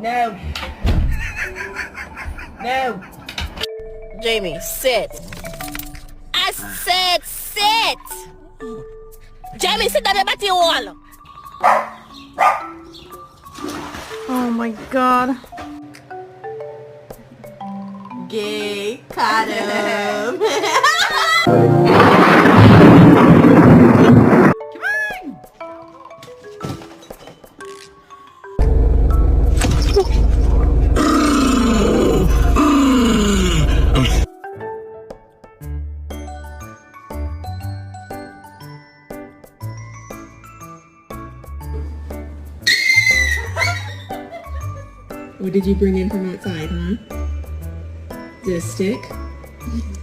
No. No. Jamie, sit. I said sit. Jamie, sit down at the wall. Oh my god. Gay. Caught him. What did you bring in from outside, huh? Is it a stick?